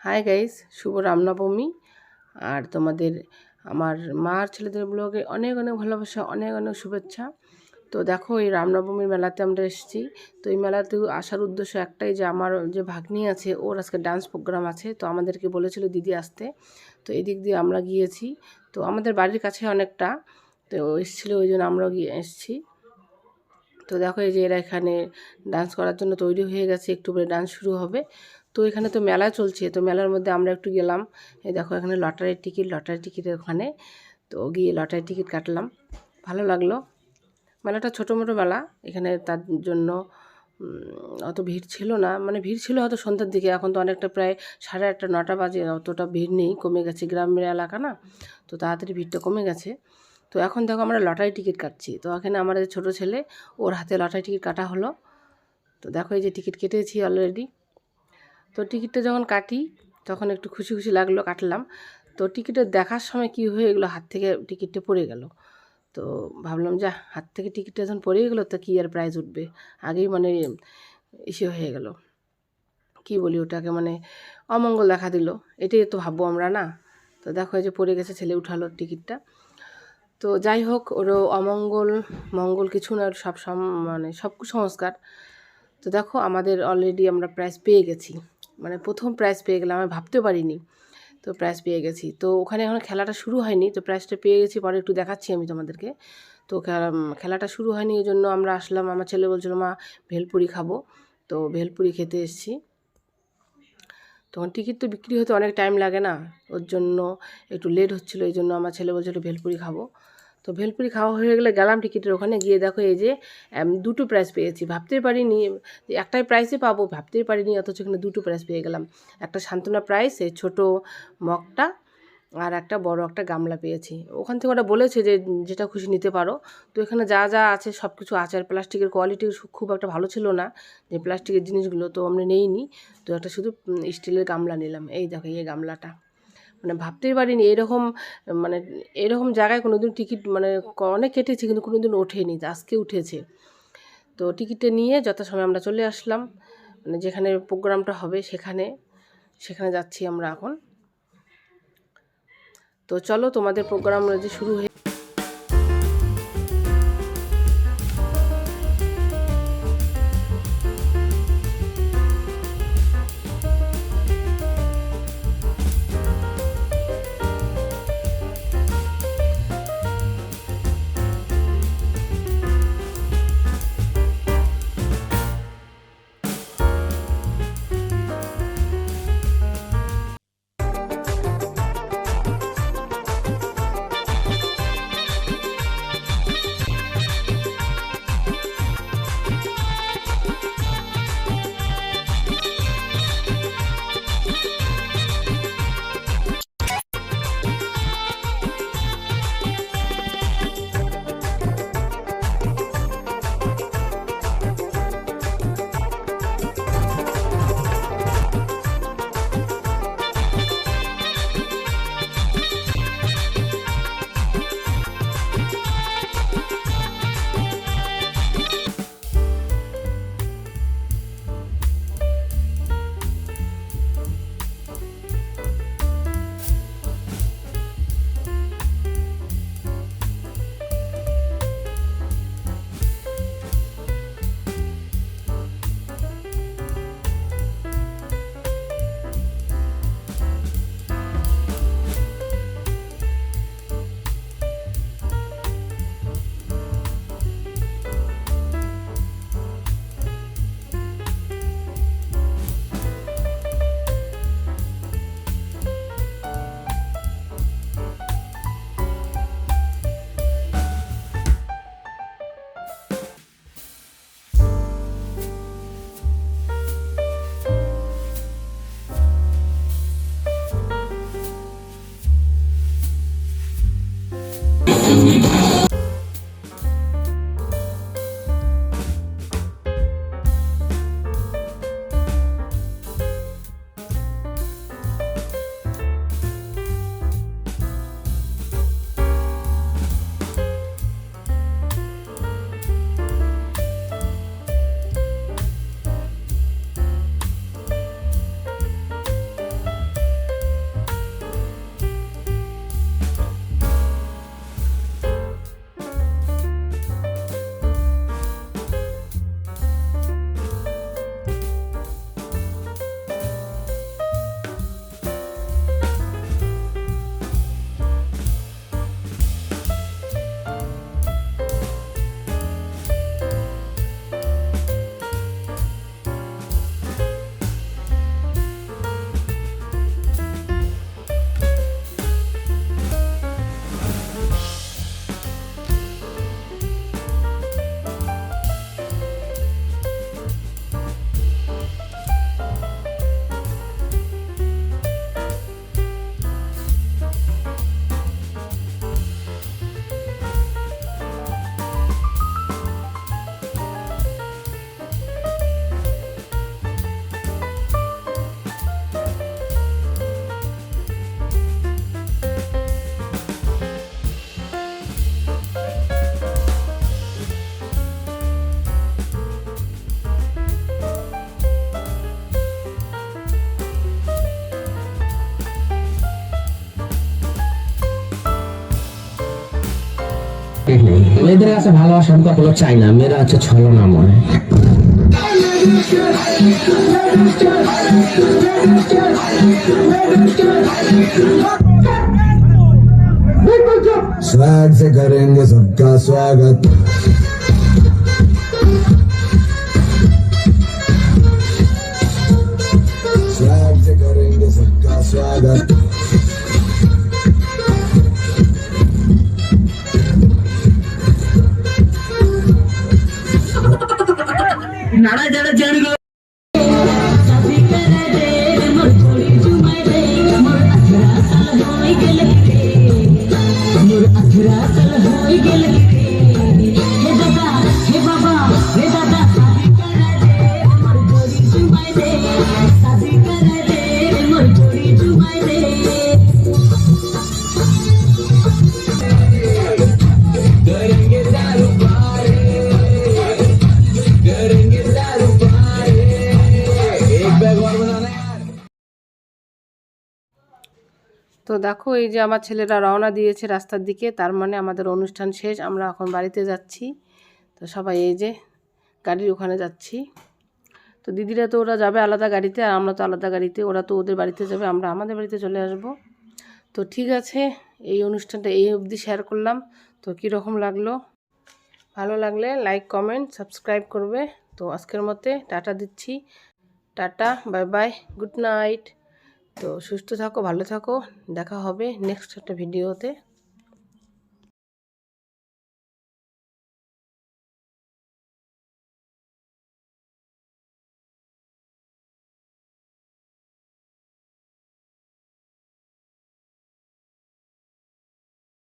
Hi guys, শুভ রামনবমী। আর তোমাদের আমার মা আর ছেলেদের ব্লগে অনেক অনেক ভালোবাসা, অনেক অনেক শুভেচ্ছা। তো দেখো, এই রামনবমীর মেলাতে আমরা এসেছি। তো এই মেলাতে আসার উদ্দেশ্য একটাই, যে আমার যে ভাগ্নি আছে ওর আজকে ডান্স প্রোগ্রাম আছে। তো আমাদেরকে বলেছিল দিদি আসতে, তো এদিক দিয়ে আমরা গিয়েছি। তো আমাদের বাড়ির কাছে অনেকটা, তো এসেছিলো, ওই জন্য আমরাও গিয়ে এসেছি। তো দেখো, এই যে এরা এখানে ডান্স করার জন্য তৈরি হয়ে গেছে, একটু পরে ডান্স শুরু হবে। তো এখানে তো মেলা চলছে, তো মেলার মধ্যে আমরা একটু গেলাম। এই দেখো, এখানে লটারির টিকিটের ওখানে তো গিয়ে লটারির টিকিট কাটলাম, ভালো লাগলো। মেলাটা ছোটো মোটো মেলা, এখানে তার জন্য অত ভিড় ছিল না, মানে ভিড় ছিল হয়তো সন্ধ্যার দিকে, এখন তো অনেকটা প্রায় 8:30 9টা বাজে, অতটা ভিড় নেই, কমে গেছে, গ্রামের এলাকা না, তো তাড়াতাড়ি ভিড়টা কমে গেছে। তো এখন দেখো আমরা লটারি টিকিট কাটছি। তো এখানে আমাদের ছোটো ছেলে, ওর হাতে লটারি টিকিট কাটা হলো। তো দেখো, এই যে টিকিট কেটেছি অলরেডি। তো টিকিটটা যখন কাটি তখন একটু খুশি খুশি লাগলো, কাটলাম। তো টিকিটের দেখার সময় কি হয়ে গেলো, হাত থেকে টিকিটটা পড়ে গেল। তো ভাবলাম, যা, হাত থেকে টিকিটটা যখন পড়ে গেলো তো কী আর প্রাইজ উঠবে, আগেই মানে ইসে হয়ে গেল, কি বলি ওটাকে, মানে অমঙ্গল দেখা দিল, এটাই তো ভাববো আমরা না। তো দেখো, এই যে পড়ে গেছে, ছেলে উঠালো টিকিটটা। তো যাই হোক, ওরও অমঙ্গল মঙ্গল কিছু না, মানে সব কুসংস্কার। তো দেখো, আমাদের অলরেডি আমরা প্রাইজ পেয়ে গেছি, মানে প্রথম প্রাইজ পেয়ে গেলাম, আমি ভাবতেও পারিনি। তো প্রাইজ পেয়ে গেছি। তো ওখানে এখন খেলাটা শুরু হয়নি, তো প্রাইজটা পেয়ে গেছি, পরে একটু দেখাচ্ছি আমি তোমাদেরকে। তো খেলাটা শুরু হয়নি, এই জন্য আমরা আসলাম। আমার ছেলে বলছিল, মা ভেলপুরি খাবো, তো ভেলপুরি খেতে এসেছি। তখন টিকিট তো বিক্রি হতে অনেক টাইম লাগে না, ওর জন্য একটু লেট হচ্ছিলো, এই জন্য আমার ছেলে বলছিল ভেলপুরি খাবো। তো ভেলপুরি খাওয়া হয়ে গেলে গেলাম টিকিটের ওখানে, গিয়ে দেখো এই যে দুটো প্রাইজ পেয়েছি, ভাবতেই পারিনি একটাই প্রাইজই পাবো, ভাবতেই পারিনি, অথচ এখানে দুটো প্রাইজ পেয়ে গেলাম। একটা সান্ত্বনা প্রাইজ, এই ছোটো মগটা, আর একটা বড় একটা গামলা পেয়েছি। ওখান থেকে ওরা বলেছে যে যেটা খুশি নিতে পারো। তো এখানে যা যা আছে সব কিছু আছে, আর প্লাস্টিকের কোয়ালিটি খুব একটা ভালো ছিল না, যে প্লাস্টিকের জিনিসগুলো তো আমরা নেইনি। তো একটা শুধু স্টিলের গামলা নিলাম। এই দেখো, এই গামলাটা, মানে ভাবতেই পারিনি এরকম, মানে এরকম জায়গায় কোনো দিন টিকিট, মানে অনেক কেটেছি কিন্তু কোনো দিন ওঠেনি, আজকে উঠেছে। তো টিকিটটা নিয়ে যথাসময়ে আমরা চলে আসলাম, মানে যেখানে প্রোগ্রামটা হবে সেখানে যাচ্ছি আমরা এখন। তো চলো, তোমাদের প্রোগ্রাম যে শুরু হয়ে মেয়েদের কাছে ভালোবাসা আমি কখনো চাই না, মেয়েরা হচ্ছে ছলনাময়। स्वैग से करेंगे सबका स्वागत। स्वैग से करेंगे सबका स्वागत। নাড়া যারা জানি তো দেখো এই যে আমার ছেলেরা রওনা দিয়েছে রাস্তার দিকে, তার মানে আমাদের অনুষ্ঠান শেষ, আমরা এখন বাড়িতে যাচ্ছি। তো সবাই এই যে গাড়ির ওখানে যাচ্ছি। তো দিদিরা তো ওরা যাবে আলাদা গাড়িতে, আর আমরা তো আলাদা গাড়িতে, ওরা তো ওদের বাড়িতে যাবে, আমরা আমাদের বাড়িতে চলে আসব। তো ঠিক আছে, এই অনুষ্ঠানটা এই অবধি শেয়ার করলাম। তো কীরকম লাগলো, ভালো লাগলে লাইক কমেন্ট সাবস্ক্রাইব করবে। তো আজকের মতে টাটা দিচ্ছি, tata bye bye, good night. তো সুস্থ থাকো, ভালো থাকো, দেখা হবে নেক্সট একটা ভিডিওতে।